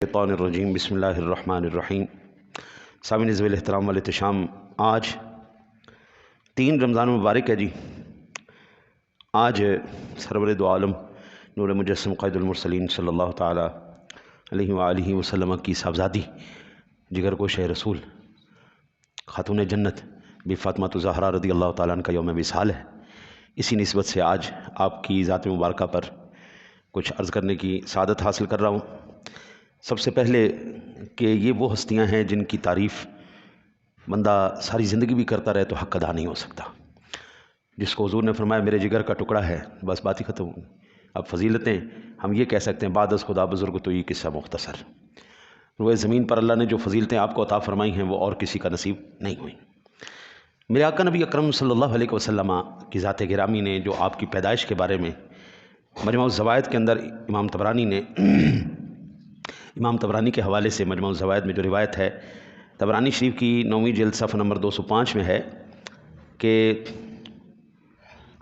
الشیطان الرجیم بسم اللہ الرحمن الرحیم۔ سامعین ذوی الاحترام والاحتشام، آج 3 رمضان مبارک ہے جی۔ آج سرور دو عالم نور مجسم قائد المرسلین صلی اللہ تعالی علیہ وآلہ وسلم کی صاحبزادی جگر گوشہ رسول خاتون جنت بی فاطمہ الزہرا رضی اللہ تعالیٰ عنہ کا یوم وصال ہے۔ اسی نسبت سے آج آپ کی ذات مبارکہ پر کچھ عرض کرنے کی سعادت حاصل کر رہا ہوں۔ سب سے پہلے کہ یہ وہ ہستیاں ہیں جن کی تعریف بندہ ساری زندگی بھی کرتا رہے تو حق ادا نہیں ہو سکتا۔ جس کو حضور نے فرمایا میرے جگر کا ٹکڑا ہے، بس بات ہی ختم ہوگی۔ اب فضیلتیں ہم یہ کہہ سکتے ہیں بعد از خدا بزرگ تو یہ قصہ مختصر۔ روئے زمین پر اللہ نے جو فضیلتیں آپ کو عطا فرمائی ہیں وہ اور کسی کا نصیب نہیں ہوئی۔ میرے آقا نبی اکرم صلی اللہ علیہ وسلم کی ذات گرامی نے جو آپ کی پیدائش کے بارے میں مجموع الزوائد کے اندر امام طبرانی کے حوالے سے مجموع الزوائد میں جو روایت ہے، طبرانی شریف کی 9ویں جلد صفحہ نمبر 205 میں ہے کہ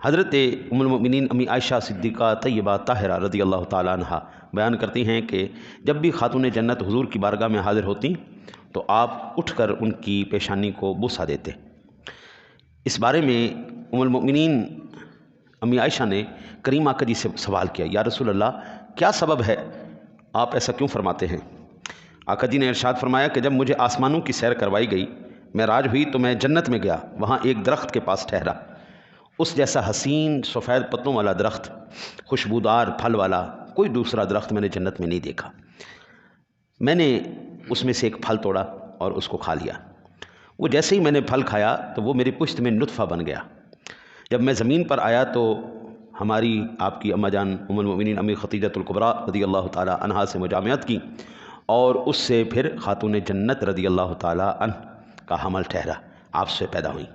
حضرت ام المؤمنین امی عائشہ صدیقہ طیبہ طاہرہ رضی اللہ تعالیٰ عنہ بیان کرتی ہیں کہ جب بھی خاتون جنت حضور کی بارگاہ میں حاضر ہوتی تو آپ اٹھ کر ان کی پیشانی کو بوسہ دیتے۔ اس بارے میں ام المؤمنین امی عائشہ نے کریم آقا جی سے سوال کیا، یا رسول اللہ کیا سبب ہے، آپ ایسا کیوں فرماتے ہیں؟ آقا جی نے ارشاد فرمایا کہ جب مجھے آسمانوں کی سیر کروائی گئی، معراج ہوئی تو میں جنت میں گیا، وہاں ایک درخت کے پاس ٹھہرا۔ اس جیسا حسین سفید پتوں والا درخت، خوشبودار پھل والا کوئی دوسرا درخت میں نے جنت میں نہیں دیکھا۔ میں نے اس میں سے ایک پھل توڑا اور اس کو کھا لیا۔ وہ جیسے ہی میں نے پھل کھایا تو وہ میری پشت میں نطفہ بن گیا۔ جب میں زمین پر آیا تو ہماری آپ کی اماں جان ام المؤمنین امی خدیجۃ الکبریٰ رضی اللہ تعالی عنہا سے مجامعت کی اور اس سے پھر خاتون جنت رضی اللہ تعالی عنہ کا حمل ٹھہرا، آپ سے پیدا ہوئی۔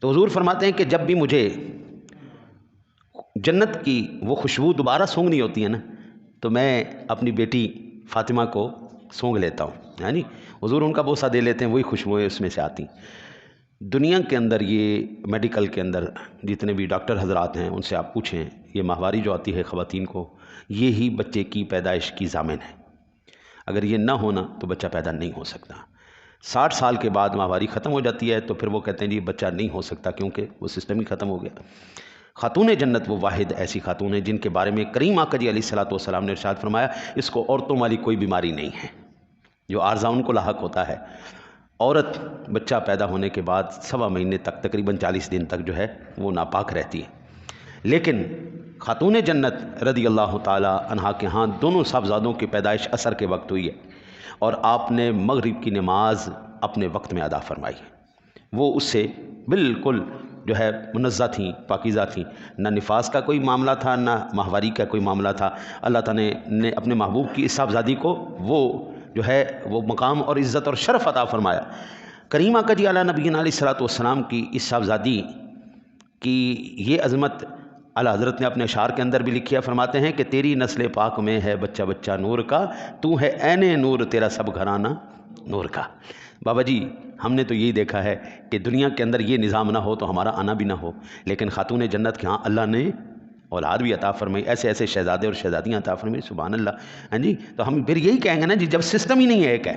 تو حضور فرماتے ہیں کہ جب بھی مجھے جنت کی وہ خوشبو دوبارہ سونگنی ہوتی ہے نا تو میں اپنی بیٹی فاطمہ کو سونگ لیتا ہوں، یعنی حضور ان کا بوسہ دے لیتے ہیں، وہی خوشبوئیں اس میں سے آتی۔ دنیا کے اندر یہ میڈیکل کے اندر جتنے بھی ڈاکٹر حضرات ہیں ان سے آپ پوچھیں، یہ ماہواری جو آتی ہے خواتین کو، یہی بچے کی پیدائش کی ضامن ہے۔ اگر یہ نہ ہونا تو بچہ پیدا نہیں ہو سکتا۔ 60 سال کے بعد ماہواری ختم ہو جاتی ہے تو پھر وہ کہتے ہیں جی بچہ نہیں ہو سکتا کیونکہ وہ سسٹم ہی ختم ہو گیا۔ خاتون جنت وہ واحد ایسی خاتون ہے جن کے بارے میں کریم آقا جی علیہ الصلوۃ والسلام نے ارشاد فرمایا اس کو عورتوں والی کوئی بیماری نہیں ہے جو عارضہ ان کو لاحق ہوتا ہے۔ عورت بچہ پیدا ہونے کے بعد 1.25 مہینے تک تقریباً 40 دن تک جو ہے وہ ناپاک رہتی ہے، لیکن خاتون جنت رضی اللہ تعالی عنہا کے ہاں دونوں صاحبزادوں کی پیدائش عصر کے وقت ہوئی ہے اور آپ نے مغرب کی نماز اپنے وقت میں ادا فرمائی ہے۔ وہ اس سے بالکل جو ہے منزہ تھیں، پاکیزہ تھیں، نہ نفاس کا کوئی معاملہ تھا نہ ماہواری کا کوئی معاملہ تھا۔ اللہ تعالیٰ نے اپنے محبوب کی اس صاحبزادی کو وہ جو ہے وہ مقام اور عزت اور شرف عطا فرمایا۔ کریم آقا جی علیہ نبینا علیہ الصلوۃ والسلام کی اس صاحبزادی کی یہ عظمت اعلیٰ حضرت نے اپنے اشعار کے اندر بھی لکھی ہے، فرماتے ہیں کہ تیری نسل پاک میں ہے بچہ بچہ نور کا، تو ہے عین نور تیرا سب گھرانہ نور کا۔ بابا جی ہم نے تو یہی دیکھا ہے کہ دنیا کے اندر یہ نظام نہ ہو تو ہمارا آنا بھی نہ ہو، لیکن خاتون جنت کے ہاں اللہ نے اولاد بھی عطا فرمائی، ایسے ایسے شہزادے اور شہزادیاں عطا فرمائی، سبحان اللہ۔ ہاں جی، تو ہم پھر یہی کہیں گے نا جی جب سسٹم ہی نہیں ہے ایک ہے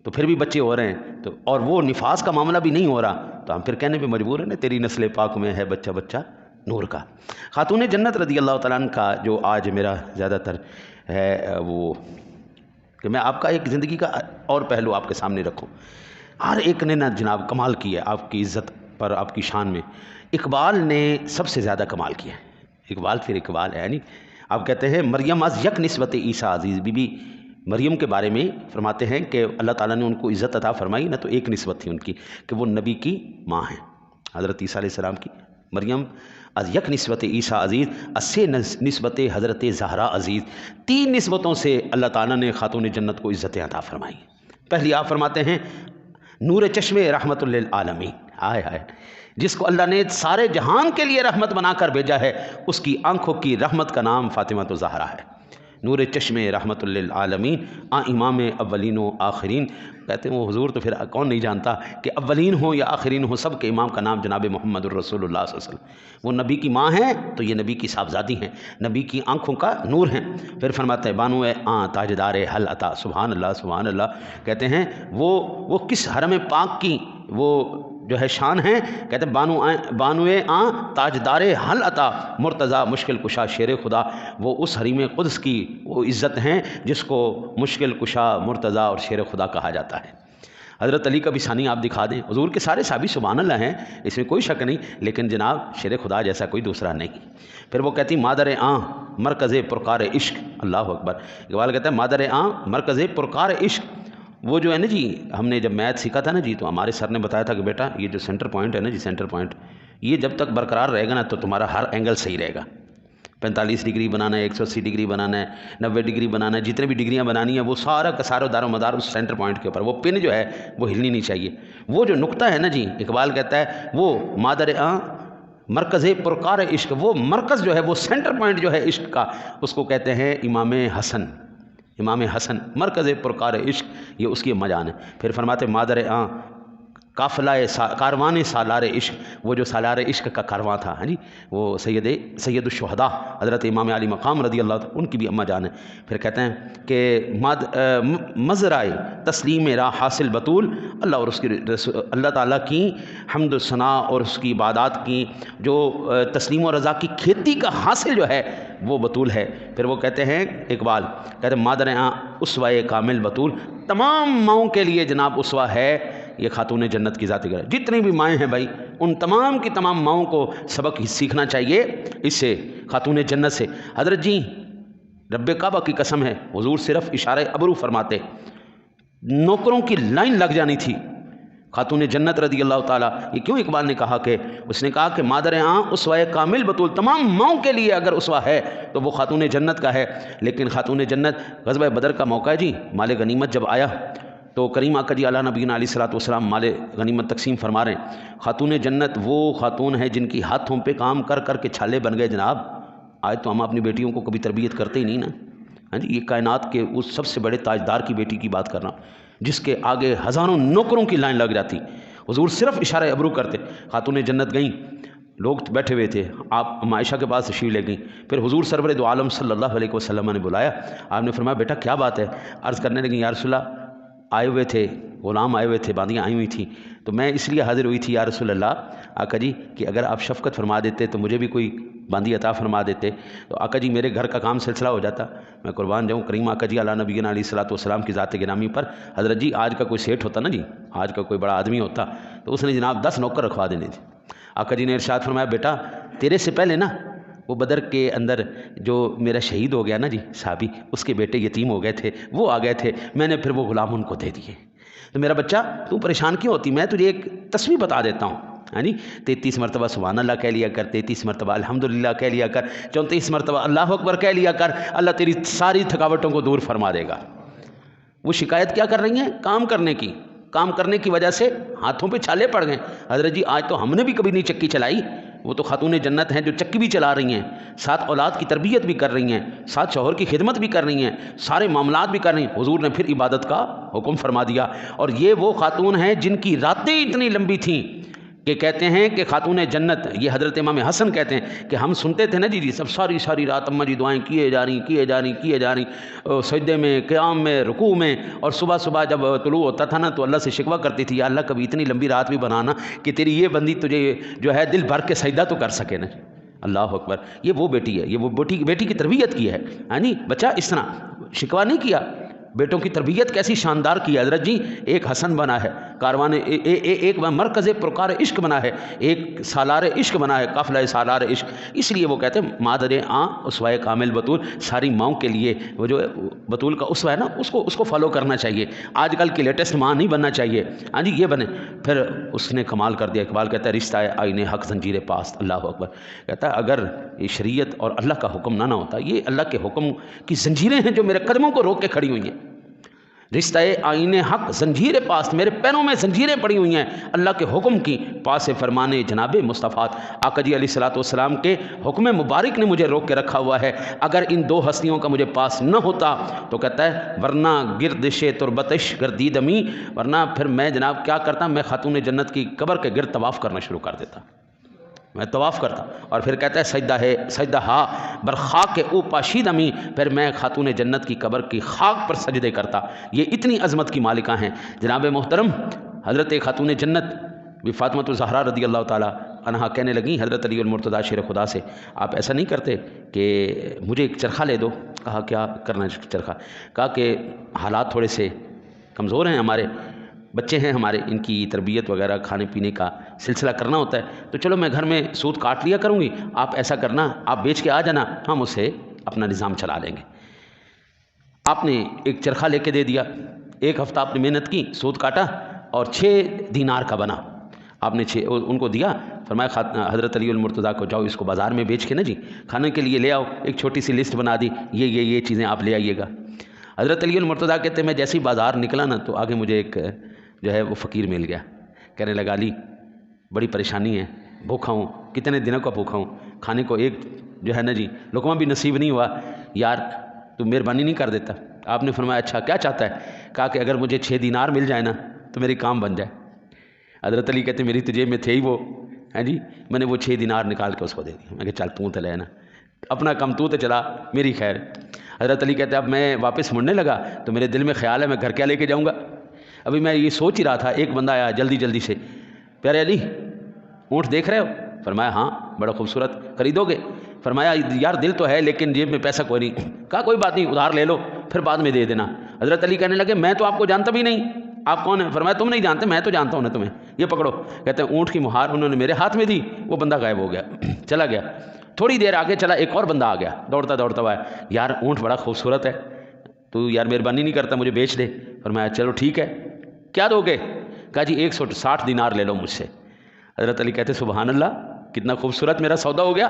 تو پھر بھی بچے ہو رہے ہیں تو اور وہ نفاس کا معاملہ بھی نہیں ہو رہا تو ہم پھر کہنے پہ مجبور ہیں نا تیری نسل پاک میں ہے بچہ بچہ نور کا۔ خاتون جنت رضی اللہ تعالیٰ عنہ کا جو آج میرا زیادہ تر ہے وہ کہ میں آپ کا ایک زندگی کا اور پہلو آپ کے سامنے رکھوں۔ ہر ایک نے نا جناب کمال کی ہے آپ کی عزت پر، آپ کی شان میں۔ اقبال نے سب سے زیادہ کمال کیا ہے۔ اقبال پھر اقبال ہے، یعنی آپ کہتے ہیں مریم از یک نسبت عیسیٰ عزیز، بی بی مریم کے بارے میں فرماتے ہیں کہ اللہ تعالیٰ نے ان کو عزت عطا فرمائی نہ تو ایک نسبت تھی ان کی کہ وہ نبی کی ماں ہیں، حضرت عیسیٰ علیہ السلام کی مریم از یک نسبت عیسیٰ عزیز، اسے نسبت حضرت زہرا عزیز۔ 3 نسبتوں سے اللہ تعالیٰ نے خاتون جنت کو عزتیں عطا فرمائی۔ پہلی آپ فرماتے ہیں نور چشم رحمت للعالمین، آئے ہائے، جس کو اللہ نے سارے جہان کے لیے رحمت بنا کر بھیجا ہے اس کی آنکھوں کی رحمت کا نام فاطمہ الزہرا ہے۔ نور چشم رحمت للعالمین آ امام اولین و آخرین. کہتے ہیں وہ حضور تو پھر کون نہیں جانتا کہ اولین ہوں یا آخرین ہوں، سب کے امام کا نام جناب محمد الرسول اللہ صلی اللہ علیہ وسلم. وہ نبی کی ماں ہیں تو یہ نبی کی صاحبزادی ہیں، نبی کی آنکھوں کا نور ہیں. پھر فرماتے ہیں بانو تاجدار حل عطا. سبحان اللہ سبحان اللہ. کہتے ہیں وہ کس حرم پاک کی وہ جو ہے شان ہیں. کہتے ہیں بانوے تاجدار حل عطا مرتضیٰ مشکل کشا شیر خدا. وہ اس حریم قدس کی وہ عزت ہیں جس کو مشکل کشا مرتضیٰ اور شیر خدا کہا جاتا ہے. حضرت علی کا بھی ثانی آپ دکھا دیں. حضور کے سارے صحابی سبحان اللہ ہیں، اس میں کوئی شک نہیں، لیکن جناب شیر خدا جیسا کوئی دوسرا نہیں. پھر وہ کہتی مادر مرکز پرکار عشق. اللہ اکبر. اقبال کہتا ہے مادر مرکز پرکار عشق. وہ جو ہے نا جی، ہم نے جب میتھ سیکھا تھا نا جی، تو ہمارے سر نے بتایا تھا کہ بیٹا یہ جو سینٹر پوائنٹ ہے نا جی، سینٹر پوائنٹ یہ جب تک برقرار رہے گا نا تو تمہارا ہر اینگل صحیح رہے گا. 45 ڈگری بنانا ہے، 180 ڈگری بنانا ہے، 90 ڈگری بنانا ہے، جتنے بھی ڈگریاں بنانی ہیں وہ سارا کا سارا دار و مدار اس سینٹر پوائنٹ کے اوپر. وہ پن جو ہے وہ ہلنی نہیں چاہیے. وہ جو نقطہ ہے نا جی، اقبال کہتا ہے وہ مادر مرکز پرکار عشق. وہ مرکز جو ہے وہ سینٹر پوائنٹ جو ہے عشق کا، اس کو کہتے ہیں امام حسن. امام حسن مرکز پرکار عشق، یہ اس کی مجان ہے. پھر فرماتے مادر قافلہ کاروان سالار عشق. وہ جو سالار عشق کا کارواں تھا ہاں جی، وہ سید الشہداء حضرت امام علی مقام رضی اللہ عنہ، ان کی بھی اماں جان ہے. پھر کہتے ہیں کہ مزرائے تسلیم را حاصل بطول. اللہ اور اس کی اللہ تعالیٰ کی حمد و ثنا اور اس کی عبادات کی جو تسلیم و رضا کی کھیتی کا حاصل جو ہے وہ بطول ہے. پھر وہ کہتے ہیں اقبال کہتے ہیں مادر اسوہ کامل بطول. تمام ماؤں کے لیے جناب اسوہ ہے یہ خاتون جنت کی ذات گرہ. جتنی بھی مائیں ہیں بھائی، ان تمام کی تمام ماؤں کو سبق سیکھنا چاہیے اس سے، خاتون جنت سے. حضرت جی رب کعبہ کی قسم ہے، حضور صرف اشارہ ابرو فرماتے، نوکروں کی لائن لگ جانی تھی. خاتون جنت رضی اللہ تعالیٰ، یہ کیوں اقبال نے کہا کہ اس نے کہا کہ مادر اسوہ کامل بطول. تمام ماؤں کے لیے اگر اسوہ ہے تو وہ خاتون جنت کا ہے. لیکن خاتون جنت غزوہ بدر کا موقع ہے جی، مال غنیمت جب آیا تو کریم آقا جی علیہ نبینا علیہ الصلوۃ والسلام مال غنیمت تقسیم فرما رہے ہیں. خاتون جنت وہ خاتون ہے جن کی ہاتھوں پہ کام کر کر کے چھالے بن گئے. جناب آج تو ہم اپنی بیٹیوں کو کبھی تربیت کرتے ہی نہیں نا ہاں جی. یہ کائنات کے اس سب سے بڑے تاجدار کی بیٹی کی بات کر رہا ہوں جس کے آگے ہزاروں نوکروں کی لائن لگ جاتی. حضور صرف اشارہ ابرو کرتے. خاتون جنت گئیں، لوگ بیٹھے ہوئے تھے، آپ عائشہ کے پاس تشریف لے گئیں. پھر حضور سرور دو عالم صلی اللہ علیہ وسلم نے بلایا. آپ نے فرمایا بیٹا کیا بات ہے؟ عرض کرنے لگیں یا رسول اللہ آئے ہوئے تھے، غلام آئے ہوئے تھے، باندیاں آئی ہوئی تھیں، تو میں اس لیے حاضر ہوئی تھی یا رسول اللہ آقا جی کہ اگر آپ شفقت فرما دیتے تو مجھے بھی کوئی باندی عطا فرما دیتے تو آقا جی میرے گھر کا کام سلسلہ ہو جاتا، میں قربان جاؤں. کریم آقا جی علیہ نبینا علیہ الصلوۃ والسلام کی ذات گرامی پر حضرت جی آج کا کوئی سیٹھ ہوتا نا جی، آج کا کوئی بڑا آدمی ہوتا تو اس نے جناب 10 نوکر رکھوا دینے تھے. آقا جی نے ارشاد فرمایا بیٹا تیرے سے پہلے نا وہ بدر کے اندر جو میرا شہید ہو گیا نا جی صحابی، اس کے بیٹے یتیم ہو گئے تھے، وہ آ گئے تھے، میں نے پھر وہ غلام ان کو دے دیے. تو میرا بچہ تو پریشان کیوں ہوتی؟ میں تجھے ایک تصویر بتا دیتا ہوں ہاں جی. 33 مرتبہ سبحان اللہ کہہ لیا کر، 33 مرتبہ الحمدللہ کہہ لیا کر، 34 مرتبہ اللہ اکبر کہہ لیا کر. اللہ تیری ساری تھکاوٹوں کو دور فرما دے گا. وہ شکایت کیا کر رہی ہیں؟ کام کرنے کی. کام کرنے کی وجہ سے ہاتھوں پہ چھالے پڑ گئے. حضرت جی آج تو ہم نے بھی کبھی نہیں چکی چلائی. وہ تو خاتون جنت ہیں جو چکی بھی چلا رہی ہیں، ساتھ اولاد کی تربیت بھی کر رہی ہیں، ساتھ شوہر کی خدمت بھی کر رہی ہیں، سارے معاملات بھی کر رہی ہیں. حضور نے پھر عبادت کا حکم فرما دیا. اور یہ وہ خاتون ہیں جن کی راتیں اتنی لمبی تھیں کہ کہتے ہیں کہ خاتون جنت، یہ حضرت امام حسن کہتے ہیں کہ ہم سنتے تھے نا جی سب ساری رات اماں جی دعائیں کیے جا رہی سجدے میں، قیام میں، رکوع میں، اور صبح جب طلوع ہوتا تھا نا تو اللہ سے شکوہ کرتی تھی یا اللہ کبھی اتنی لمبی رات بھی بنانا کہ تیری یہ بندی تجھے جو ہے دل بھر کے سجدہ تو کر سکے نا. اللہ اکبر. یہ وہ بیٹی ہے، یہ وہ بیٹی کی تربیت کی ہے ہاں جی. بچہ اس طرح شکوہ نہیں کیا. بیٹوں کی تربیت کیسی شاندار کی ہے. حضرت جی ایک حسن بنا ہے، کاروان ایک مرکز پرکار عشق بنا ہے، ایک سالار عشق بنا ہے، قافلہ سالار عشق. اس لیے وہ کہتے ہیں مادر اسوہ کامل بطول. ساری ماؤں کے لیے وہ جو بطول کا اسوہ ہے نا اس کو فالو کرنا چاہیے. آج کل کی لیٹسٹ ماں نہیں بننا چاہیے ہاں جی، یہ بنے. پھر اس نے کمال کر دیا. اقبال کہتا ہے رشتہ ہے آئین حق زنجیر پاست. اللہ اکبر. کہتا ہے اگر یہ شریعت اور اللہ کا حکم نہ ہوتا، یہ اللہ کے حکم کی زنجیریں ہیں جو میرے قدموں کو روک کے کھڑی ہوئی ہیں. رشتہ آئین حق زنجیر پاس، میرے پیروں میں زنجیریں پڑی ہوئی ہیں اللہ کے حکم کی، پاس فرمانے جناب مصطفیٰ آقا جی علیہ السلام کے حکم مبارک نے مجھے روک کے رکھا ہوا ہے۔ اگر ان دو ہستیوں کا مجھے پاس نہ ہوتا تو کہتا ہے ورنہ گردش تربتش گردیدمی، ورنہ پھر میں جناب کیا کرتا، میں خاتون جنت کی قبر کے گرد طواف کرنا شروع کر دیتا، میں طواف کرتا، اور پھر کہتا ہے سجدہ ہا بر خاک کے او پاشیدمی، پھر میں خاتون جنت کی قبر کی خاک پر سجدے کرتا۔ یہ اتنی عظمت کی مالکہ ہیں جناب محترم۔ حضرت خاتون جنت بھی فاطمہ الزہرا رضی اللہ تعالی عنہا کہنے لگیں حضرت علی المرتضیٰ شیر خدا سے، آپ ایسا نہیں کرتے کہ مجھے ایک چرخہ لے دو؟ کہا کیا کرنا ہے چرخہ؟ کہا کہ حالات تھوڑے سے کمزور ہیں، ہمارے بچے ہیں ہمارے، ان کی تربیت وغیرہ کھانے پینے کا سلسلہ کرنا ہوتا ہے، تو چلو میں گھر میں سود کاٹ لیا کروں گی، آپ ایسا کرنا آپ بیچ کے آ جانا، ہم اسے اپنا نظام چلا لیں گے۔ آپ نے ایک چرخہ لے کے دے دیا، ایک ہفتہ آپ نے محنت کی، سود کاٹا اور 6 دینار کا بنا، آپ نے ان کو دیا، فرمایا حضرت علی المرتضیٰ کو جاؤ اس کو بازار میں بیچ کے نا جی کھانے کے لیے لے آؤ، ایک چھوٹی سی لسٹ بنا دی، یہ چیزیں آپ لے آئیے گا۔ حضرت علی المرتضیٰ کہتے ہیں میں جیسے ہی بازار نکلا نا تو آگے مجھے ایک جو ہے وہ فقیر مل گیا، کہنے لگا علی بڑی پریشانی ہے، بھوکھا ہوں، کتنے دنوں کا بھوکھا ہوں، کھانے کو ایک جو ہے نا جی لقمہ بھی نصیب نہیں ہوا، یار تو مہربانی نہیں کر دیتا؟ آپ نے فرمایا اچھا کیا چاہتا ہے؟ کہا کہ اگر مجھے 6 دینار مل جائے نا تو میری کام بن جائے۔ حضرت علی کہتے میری تو جیب میں تھے ہی وہ، ہیں جی، میں نے وہ 6 دینار نکال کے اس کو دے دیا، میں کہ چل تو لے نا، اپنا کم تو چلا، میری خیر۔ حضرت علی کہتے اب میں واپس مڑنے لگا تو میرے دل میں خیال ہے میں گھر کیا لے کے جاؤں گا، ابھی میں یہ سوچ ہی رہا تھا، ایک بندہ آیا جلدی سے، پیارے علی اونٹ دیکھ رہے ہو؟ فرمایا ہاں بڑا خوبصورت، خریدو گے؟ فرمایا یار دل تو ہے لیکن جیب میں پیسہ کوئی نہیں۔ کہا کوئی بات نہیں ادھار لے لو پھر بعد میں دے دینا۔ حضرت علی کہنے لگے میں تو آپ کو جانتا بھی نہیں، آپ کون ہیں؟ فرمایا تم نہیں جانتے، میں تو جانتا ہوں نا تمہیں، یہ پکڑو۔ کہتے ہیں اونٹ کی مہار انہوں نے میرے ہاتھ میں دی، وہ بندہ غائب ہو گیا، چلا گیا۔ تھوڑی دیر آگے چلا ایک اور بندہ آ گیا دوڑتا ہوا ہے، یار اونٹ بڑا خوبصورت ہے، تو یار مہربانی نہیں کرتا مجھے بیچ دے۔ فرمایا چلو ٹھیک ہے، کیا دو گے؟ کہا جی 160 دینار لے لو مجھ سے۔ حضرت علی کہتے سبحان اللہ کتنا خوبصورت میرا سودا ہو گیا،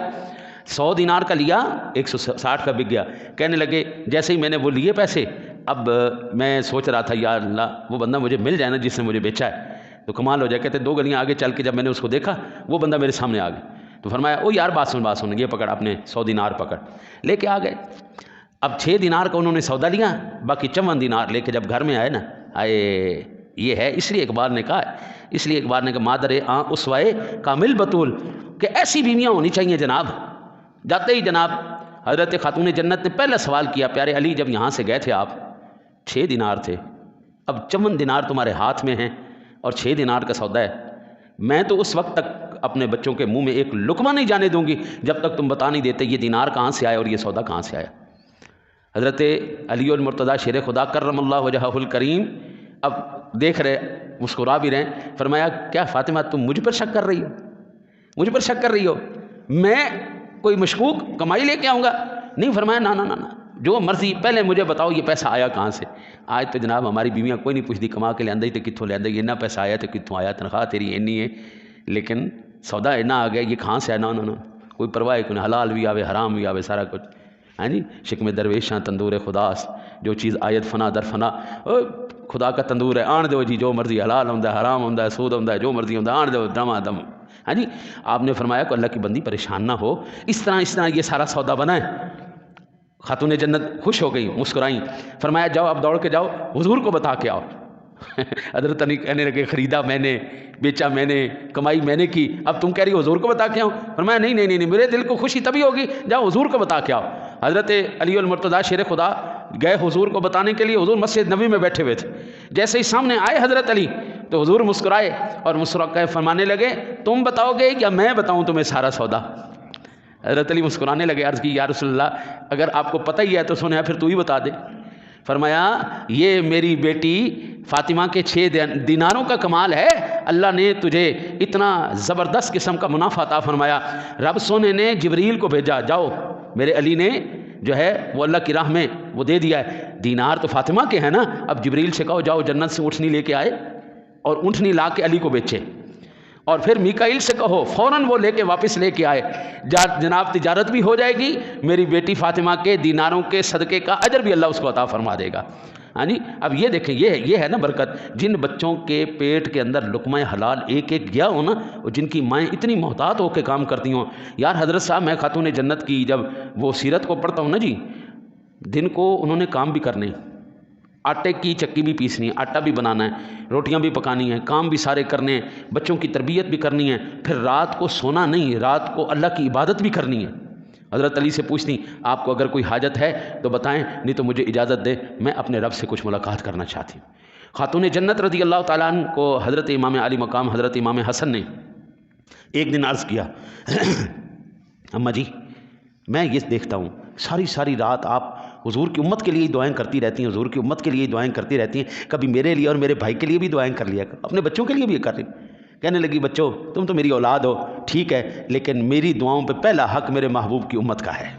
100 دینار کا لیا 160 کا بک گیا۔ کہنے لگے جیسے ہی میں نے وہ لیے پیسے، اب میں سوچ رہا تھا یا اللہ وہ بندہ مجھے مل جائے نا جس نے مجھے بیچا ہے تو کمال ہو جائے۔ کہتے 2 گلیاں آگے چل کے جب میں نے اس کو دیکھا وہ بندہ میرے سامنے آ گیا، تو فرمایا او یار بات سن، یہ پکڑ اپنے 100 دینار پکڑ، لے کے آ گئے۔ اب 6 دینار کا انہوں نے سودا لیا، باقی 54 دینار لے کے جب گھر میں آئے نا، یہ ہے اس لیے اقبال نے کہا مادر آں اسوائے کامل بطول، کہ ایسی بیویاں ہونی چاہیے جناب۔ جاتے ہی جناب حضرت خاتون جنت نے پہلا سوال کیا پیارے علی جب یہاں سے گئے تھے آپ 6 دینار تھے، اب 54 دینار تمہارے ہاتھ میں ہیں اور 6 دینار کا سودا ہے، میں تو اس وقت تک اپنے بچوں کے منہ میں ایک لقمہ نہیں جانے دوں گی جب تک تم بتا نہیں دیتے یہ دینار کہاں سے آئے اور یہ سودا کہاں سے آیا۔ حضرت علی المرتضیٰ شیر خدا کرم اللہ وجہہ الکریم اب دیکھ رہے، مسکرا بھی رہے، فرمایا کیا فاطمہ تم مجھ پر شک کر رہی ہو؟ میں کوئی مشکوک کمائی لے کے آؤں گا؟ نہیں۔ فرمایا نا جو مرضی، پہلے مجھے بتاؤ یہ پیسہ آیا کہاں سے؟ آج تو جناب ہماری بیویاں کوئی نہیں پوچھتی کما کے لے آندی تو کتوں لے آندی، اتنا پیسہ آیا تو کتوں آیا، تنخواہ تیری اینی ہے لیکن سودا اینا آ گیا، یہ کہاں سے آیا؟ نا کوئی پرواہ ہے، حلال بھی آوے حرام بھی آوے سارا کچھ، ہاں جی۔ شکم درویشاں تندور خداس، جو چیز آیت فنا در فنا، خدا کا تندور ہے، آن دو جی جو مرضی، حلال ہوندا ہے حرام ہوندا ہے سود ہوندا ہے جو مرضی ہوندا ہے، آن دو دم آدم، ہاں جی۔ آپ نے فرمایا کہ اللہ کی بندی پریشان نہ ہو، اس طرح یہ سارا سودا بنا ہے۔ خاتون جنت خوش ہو گئی، مسکرائیں، فرمایا جاؤ اب دوڑ کے جاؤ حضور کو بتا کے آؤ۔ حضرت علی کہنے لگے خریدا میں نے، بیچا میں نے، کمائی میں نے کی، اب تم کہہ رہی ہو حضور کو بتا کے آؤ؟ فرمایا نہیں، میرے دل کو خوشی تبھی ہوگی جاؤ حضور کو بتا کے آؤ۔ حضرت علی المرتضیٰ شیر خدا گئے حضور کو بتانے کے لیے، حضور مسجد نبوی میں بیٹھے ہوئے تھے، جیسے ہی سامنے آئے حضرت علی تو حضور مسکرائے اور مسکرا فرمانے لگے تم بتاؤ گے یا میں بتاؤں تمہیں سارا سودا؟ حضرت علی مسکرانے لگے، عرض کی یا رسول اللہ اگر آپ کو پتہ ہی ہے تو سنیا پھر تو ہی بتا دے۔ فرمایا یہ میری بیٹی فاطمہ کے 6 دیناروں کا کمال ہے، اللہ نے تجھے اتنا زبردست قسم کا منافع عطا فرمایا، رب سونے نے جبریل کو بھیجا، جاؤ میرے علی نے جو ہے وہ اللہ کی راہ میں وہ دے دیا ہے، دینار تو فاطمہ کے ہیں نا، اب جبریل سے کہو جاؤ جنت سے اونٹنی لے کے آئے اور اونٹنی لا کے علی کو بیچے، اور پھر میکائیل سے کہو فوراً وہ لے کے واپس لے کے آئے، جناب تجارت بھی ہو جائے گی، میری بیٹی فاطمہ کے دیناروں کے صدقے کا اجر بھی اللہ اس کو عطا فرما دے گا۔ ہاں جی، اب یہ دیکھیں، یہ ہے نا برکت، جن بچوں کے پیٹ کے اندر لقمہ حلال ایک ایک گیا ہو نا، جن کی مائیں اتنی محتاط ہو کے کام کرتی ہوں. یار حضرت صاحب، میں خاتون جنت کی جب وہ سیرت کو پڑھتا ہوں نا جی، دن کو انہوں نے کام بھی کرنے، آٹے کی چکی بھی پیسنی ہے، آٹا بھی بنانا ہے، روٹیاں بھی پکانی ہیں، کام بھی سارے کرنے ہیں، بچوں کی تربیت بھی کرنی ہے، پھر رات کو سونا نہیں، رات کو اللہ کی عبادت بھی کرنی ہے. حضرت علی سے پوچھتی، آپ کو اگر کوئی حاجت ہے تو بتائیں، نہیں تو مجھے اجازت دے، میں اپنے رب سے کچھ ملاقات کرنا چاہتی ہوں. خاتون جنت رضی اللہ تعالیٰ عنہ کو حضرت امام علی مقام حضرت امام حسن نے ایک دن عرض کیا، اماں جی، میں یہ دیکھتا ہوں ساری رات آپ حضور کی امت کے لیے دعائیں کرتی رہتی ہیں، حضور کی امت کے لیے دعائیں کرتی رہتی ہیں، کبھی میرے لیے اور میرے بھائی کے لیے بھی دعائیں کر لیا، اپنے بچوں کے لیے بھی کر رہی. کہنے لگی، بچوں تم تو میری اولاد ہو، ٹھیک ہے، لیکن میری دعاؤں پہ پہلا حق میرے محبوب کی امت کا ہے،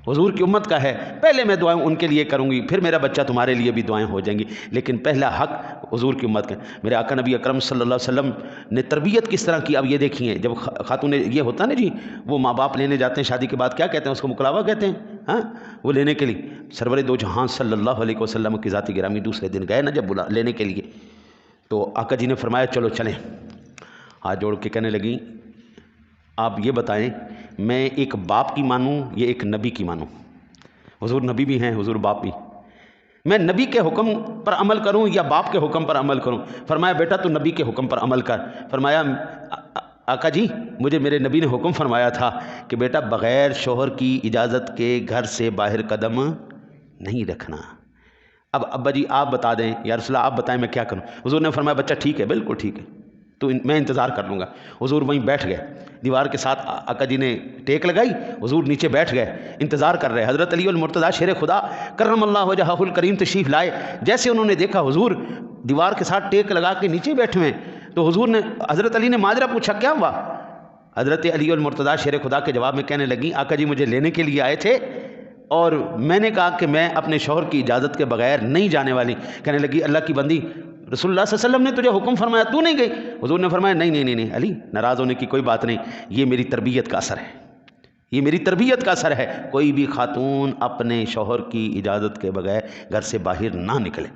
حضور کی امت کا ہے. پہلے میں دعائیں ان کے لیے کروں گی، پھر میرا بچہ تمہارے لیے بھی دعائیں ہو جائیں گی، لیکن پہلا حق حضور کی امت کا. میرے آقا نبی اکرم صلی اللہ علیہ وسلم نے تربیت کس طرح کی، اب یہ دیکھیے، جب خاتون یہ ہوتا نا جی، وہ ماں باپ لینے جاتے ہیں شادی کے بعد، کیا کہتے ہیں اس کو، مکلاوا کہتے ہیں، ہاں، وہ لینے کے لیے سرور دو جہاں صلی اللہ علیہ وسلم کی ذات گرامی دوسرے دن گئے نا جب لینے کے لیے، تو آقا جی نے فرمایا چلو چلیں. ہاتھ جوڑ کے کہنے لگی، آپ یہ بتائیں، میں ایک باپ کی مانوں یا ایک نبی کی مانوں؟ حضور نبی بھی ہیں، حضور باپ بھی. میں نبی کے حکم پر عمل کروں یا باپ کے حکم پر عمل کروں؟ فرمایا بیٹا تو نبی کے حکم پر عمل کر. فرمایا آقا جی، مجھے میرے نبی نے حکم فرمایا تھا کہ بیٹا بغیر شوہر کی اجازت کے گھر سے باہر قدم نہیں رکھنا. اب ابا جی آپ بتا دیں، یا رسول اللہ آپ بتائیں میں کیا کروں؟ حضور نے فرمایا بچہ ٹھیک ہے، بالکل ٹھیک ہے، تو میں انتظار کر لوں گا. حضور وہیں بیٹھ گئے، دیوار کے ساتھ آقا جی نے ٹیک لگائی، حضور نیچے بیٹھ گئے، انتظار کر رہے. حضرت علی المرتضیٰ شیر خدا کرم اللہ وجہہ الکریم تشریف لائے. جیسے انہوں نے دیکھا حضور دیوار کے ساتھ ٹیک لگا کے نیچے بیٹھے ہوئے، تو حضرت علی نے ماجرا پوچھا، کیا ہوا؟ حضرت علی المرتضیٰ شیر خدا کے جواب میں کہنے لگی، آقا جی مجھے لینے کے لیے آئے تھے اور میں نے کہا کہ میں اپنے شوہر کی اجازت کے بغیر نہیں جانے والی. کہنے لگی، اللہ کی بندی، رسول اللہ صلی اللہ علیہ وسلم نے تجھے حکم فرمایا، تو نہیں گئی؟ حضور نے فرمایا نہیں علی، ناراض ہونے کی کوئی بات نہیں، یہ میری تربیت کا اثر ہے، یہ میری تربیت کا اثر ہے. کوئی بھی خاتون اپنے شوہر کی اجازت کے بغیر گھر سے باہر نہ نکلے.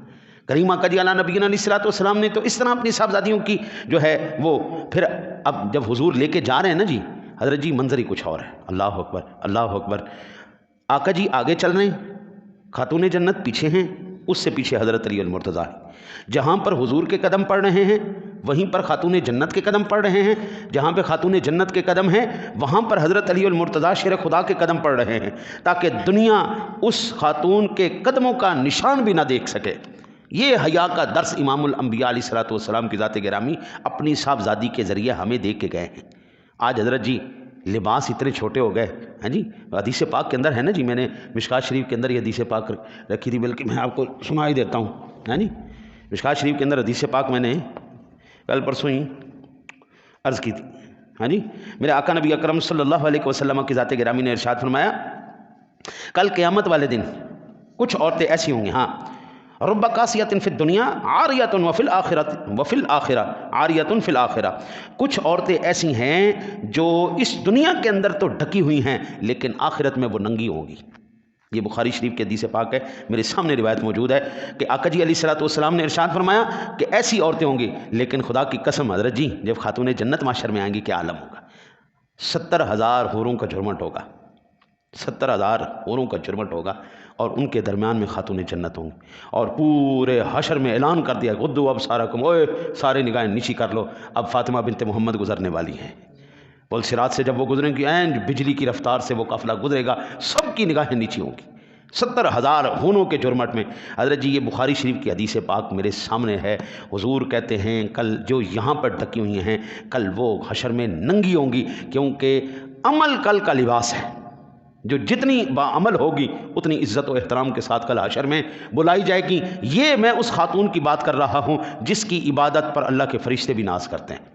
کریم آقا جی علیہ نبینا علیہ الصلوۃ والسلام نے تو اس طرح اپنی صاحبزادیوں کی جو ہے وہ پھر اب جب حضور لے کے جا رہے ہیں نا جی، حضرت جی منظر ہی کچھ اور ہے. اللہ اکبر، اللہ اکبر. آقا جی آگے چل رہے ہیں، خاتون جنت پیچھے ہیں، اس سے پیچھے حضرت علی المرتضیٰ. جہاں پر حضور کے قدم پڑ رہے ہیں وہیں پر خاتون جنت کے قدم پڑ رہے ہیں، جہاں پہ خاتون جنت کے قدم ہیں وہاں پر حضرت علی المرتضیٰ شیر خدا کے قدم پڑ رہے ہیں، تاکہ دنیا اس خاتون کے قدموں کا نشان بھی نہ دیکھ سکے. یہ حیا کا درس امام الانبیاء علیہ الصلوۃ والسلام کی ذات گرامی اپنی صاحبزادی کے ذریعے ہمیں دے کے گئے ہیں. آج حضرت جی لباس اتنے چھوٹے ہو گئے ہیں جی. حدیث پاک کے اندر ہے نا جی، میں نے مشکات شریف کے اندر یہ حدیث پاک رکھی تھی، بلکہ میں آپ کو سنا ہی دیتا ہوں. ہاں جی، مشکات شریف کے اندر حدیث پاک میں نے کل پرسوں ہی عرض کی تھی. ہاں جی، میرے آقا نبی اکرم صلی اللہ علیہ وسلم کی ذات گرامی نے ارشاد فرمایا، کل قیامت والے دن کچھ عورتیں ایسی ہوں گی، ہاں، رب قاسیۃ فی الدنیا عاریۃ وفی الآخرہ عاریۃ فی الآخرہ. کچھ عورتیں ایسی ہیں جو اس دنیا کے اندر تو ڈھکی ہوئی ہیں لیکن آخرت میں وہ ننگی ہوں گی. یہ بخاری شریف کے حدیث پاک ہے، میرے سامنے روایت موجود ہے کہ آقا جی علیہ الصلوۃ والسلام نے ارشاد فرمایا کہ ایسی عورتیں ہوں گی، لیکن خدا کی قسم حضرت جی جب خاتون جنت معاشر میں آئیں گی کیا عالم ہوگا. 70,000 حوروں کا جھرمٹ ہوگا، 70,000 حوروں کا جھرمٹ ہوگا، اور ان کے درمیان میں خاتون جنت ہوں گی. اور پورے حشر میں اعلان کر دیا، غدو اب سارکم، اوے سارے نگاہیں نیچی کر لو، اب فاطمہ بنت محمد گزرنے والی ہیں. پل صراط سے جب وہ گزریں گی، این بجلی کی رفتار سے وہ قافلہ گزرے گا، سب کی نگاہیں نیچی ہوں گی. 70,000 خونوں کے جرمٹ میں. حضرت جی یہ بخاری شریف کی حدیث پاک میرے سامنے ہے. حضور کہتے ہیں کل جو یہاں پر ڈھکی ہوئی ہیں کل وہ حشر میں ننگی ہوں گی، کیونکہ عمل کل کا لباس ہے. جو جتنی باعمل ہوگی اتنی عزت و احترام کے ساتھ کل حشر میں بلائی جائے گی. یہ میں اس خاتون کی بات کر رہا ہوں جس کی عبادت پر اللہ کے فرشتے بھی ناز کرتے ہیں.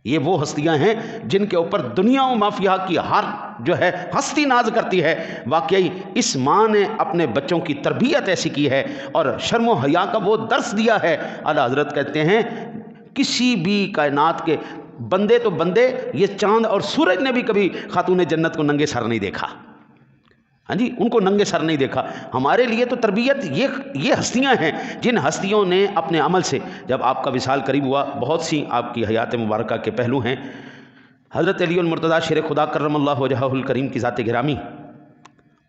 یہ وہ ہستیاں ہیں جن کے اوپر دنیا و مافیہ کی ہر جو ہے ہستی ناز کرتی ہے. واقعی اس ماں نے اپنے بچوں کی تربیت ایسی کی ہے اور شرم و حیا کا وہ درس دیا ہے. اعلیٰ حضرت کہتے ہیں کسی بھی کائنات کے بندے تو بندے، یہ چاند اور سورج نے بھی کبھی خاتون جنت کو ننگے سر نہیں دیکھا. ہاں جی، ان کو ننگے سر نہیں دیکھا. ہمارے لیے تو تربیت یہ ہستیاں ہیں جن ہستیوں نے اپنے عمل سے، جب آپ کا وصال قریب ہوا، بہت سی آپ کی حیات مبارکہ کے پہلو ہیں. حضرت علی المرتضیٰ شیر خدا کرم اللہ وجہہ الکریم کی ذات گرامی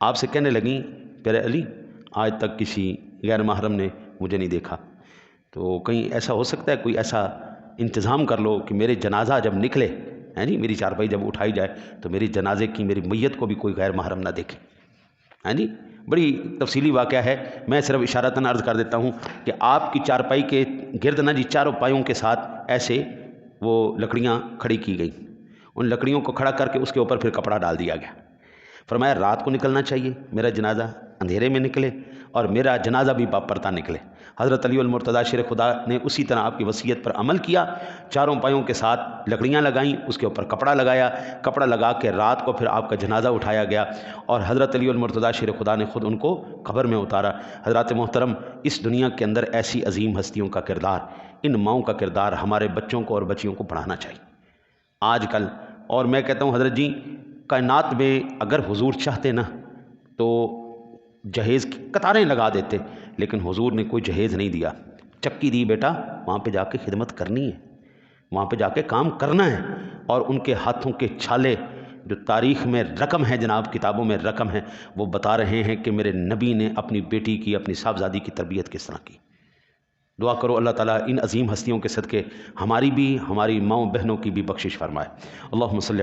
آپ سے کہنے لگیں، پیارے علی آج تک کسی غیر محرم نے مجھے نہیں دیکھا، تو کہیں ایسا ہو سکتا ہے کوئی ایسا انتظام کر لو کہ میرے جنازہ جب نکلے، ہیں جی، میری چارپائی جب اٹھائی جائے تو میری جنازے کی، میری میت کو بھی کوئی غیر محرم نہ دیکھے. ہیں جی، بڑی تفصیلی واقعہ ہے، میں صرف اشارتاً عرض کر دیتا ہوں کہ آپ کی چارپائی کے گرد نہ جی چاروں پایوں کے ساتھ ایسے وہ لکڑیاں کھڑی کی گئیں. ان لکڑیوں کو کھڑا کر کے اس کے اوپر پھر کپڑا ڈال دیا گیا. فرمایا رات کو نکلنا چاہیے، میرا جنازہ اندھیرے میں نکلے اور میرا جنازہ بھی باپرتا نکلے. حضرت علی المرتضیٰ شیر خدا نے اسی طرح آپ کی وصیت پر عمل کیا. چاروں پایوں کے ساتھ لکڑیاں لگائیں، اس کے اوپر کپڑا لگایا، کپڑا لگا کے رات کو پھر آپ کا جنازہ اٹھایا گیا اور حضرت علی المرتضیٰ شیر خدا نے خود ان کو قبر میں اتارا. حضرات محترم، اس دنیا کے اندر ایسی عظیم ہستیوں کا کردار، ان ماؤں کا کردار ہمارے بچوں کو اور بچیوں کو پڑھانا چاہیے. آج کل، اور میں کہتا ہوں حضرت جی، کائنات میں اگر حضور چاہتے نا تو جہیز کی قطاریں لگا دیتے، لیکن حضور نے کوئی جہیز نہیں دیا. چکی دی بیٹا، وہاں پہ جا کے خدمت کرنی ہے، وہاں پہ جا کے کام کرنا ہے. اور ان کے ہاتھوں کے چھالے جو تاریخ میں رقم ہے، جناب کتابوں میں رقم ہے، وہ بتا رہے ہیں کہ میرے نبی نے اپنی بیٹی کی، اپنی صاحبزادی کی تربیت کس طرح کی. دعا کرو اللہ تعالیٰ ان عظیم ہستیوں کے صدقے ہماری بھی، ہماری ماؤں بہنوں کی بھی بخشش فرمائے. اللہم صلی